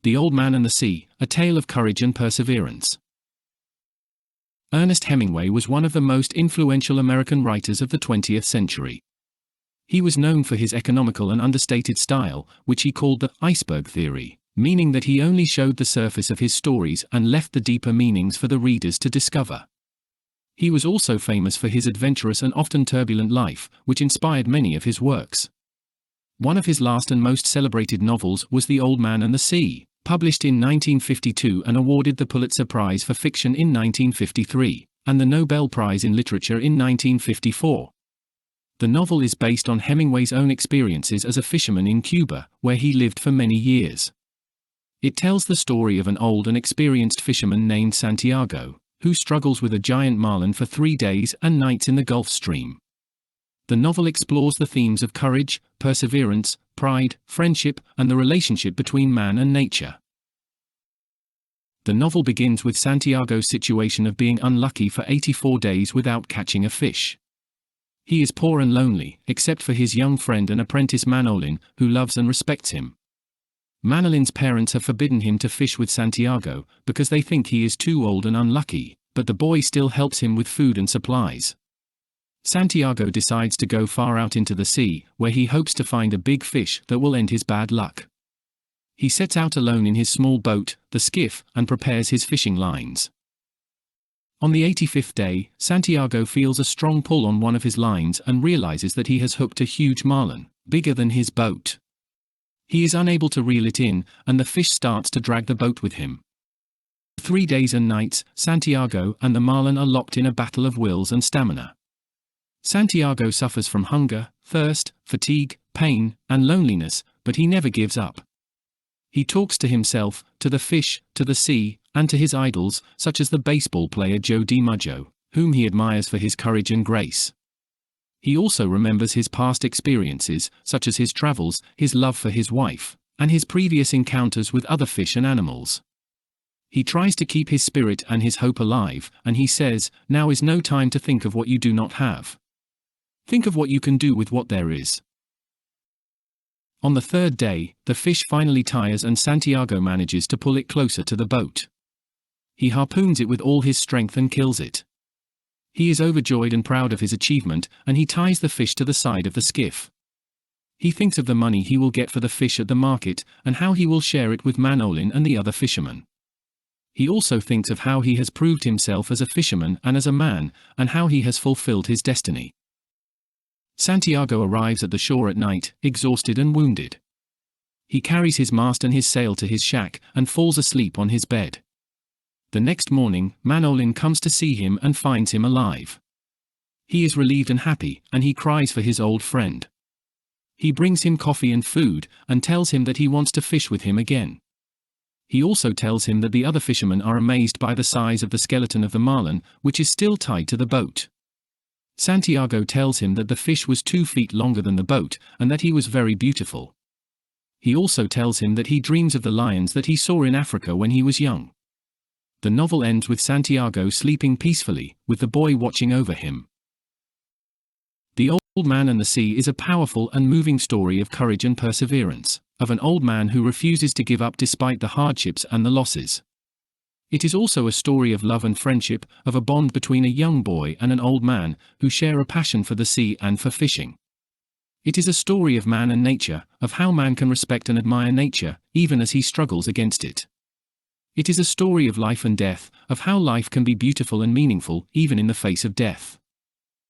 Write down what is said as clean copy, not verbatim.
The Old Man and the Sea, A Tale of Courage and Perseverance. Ernest Hemingway was one of the most influential American writers of the 20th century. He was known for his economical and understated style, which he called the iceberg theory, meaning that he only showed the surface of his stories and left the deeper meanings for the readers to discover. He was also famous for his adventurous and often turbulent life, which inspired many of his works. One of his last and most celebrated novels was The Old Man and the Sea, published in 1952 and awarded the Pulitzer Prize for Fiction in 1953, and the Nobel Prize in Literature in 1954. The novel is based on Hemingway's own experiences as a fisherman in Cuba, where he lived for many years. It tells the story of an old and experienced fisherman named Santiago, who struggles with a giant marlin for 3 days and nights in the Gulf Stream. The novel explores the themes of courage, perseverance, pride, friendship, and the relationship between man and nature. The novel begins with Santiago's situation of being unlucky for 84 days without catching a fish. He is poor and lonely, except for his young friend and apprentice Manolin, who loves and respects him. Manolin's parents have forbidden him to fish with Santiago, because they think he is too old and unlucky, but the boy still helps him with food and supplies. Santiago decides to go far out into the sea, where he hopes to find a big fish that will end his bad luck. He sets out alone in his small boat, the skiff, and prepares his fishing lines. On the 85th day, Santiago feels a strong pull on one of his lines and realizes that he has hooked a huge marlin, bigger than his boat. He is unable to reel it in, and the fish starts to drag the boat with him. 3 days and nights, Santiago and the marlin are locked in a battle of wills and stamina. Santiago suffers from hunger, thirst, fatigue, pain, and loneliness, but he never gives up. He talks to himself, to the fish, to the sea, and to his idols, such as the baseball player Joe DiMaggio, whom he admires for his courage and grace. He also remembers his past experiences, such as his travels, his love for his wife, and his previous encounters with other fish and animals. He tries to keep his spirit and his hope alive, and he says, "Now is no time to think of what you do not have. Think of what you can do with what there is." On the 3rd day, the fish finally tires and Santiago manages to pull it closer to the boat. He harpoons it with all his strength and kills it. He is overjoyed and proud of his achievement, and he ties the fish to the side of the skiff. He thinks of the money he will get for the fish at the market, and how he will share it with Manolin and the other fishermen. He also thinks of how he has proved himself as a fisherman and as a man, and how he has fulfilled his destiny. Santiago arrives at the shore at night, exhausted and wounded. He carries his mast and his sail to his shack, and falls asleep on his bed. The next morning, Manolin comes to see him and finds him alive. He is relieved and happy, and he cries for his old friend. He brings him coffee and food, and tells him that he wants to fish with him again. He also tells him that the other fishermen are amazed by the size of the skeleton of the marlin, which is still tied to the boat. Santiago tells him that the fish was 2 feet longer than the boat, and that he was very beautiful. He also tells him that he dreams of the lions that he saw in Africa when he was young. The novel ends with Santiago sleeping peacefully, with the boy watching over him. The Old Man and the Sea is a powerful and moving story of courage and perseverance, of an old man who refuses to give up despite the hardships and the losses. It is also a story of love and friendship, of a bond between a young boy and an old man, who share a passion for the sea and for fishing. It is a story of man and nature, of how man can respect and admire nature, even as he struggles against it. It is a story of life and death, of how life can be beautiful and meaningful, even in the face of death.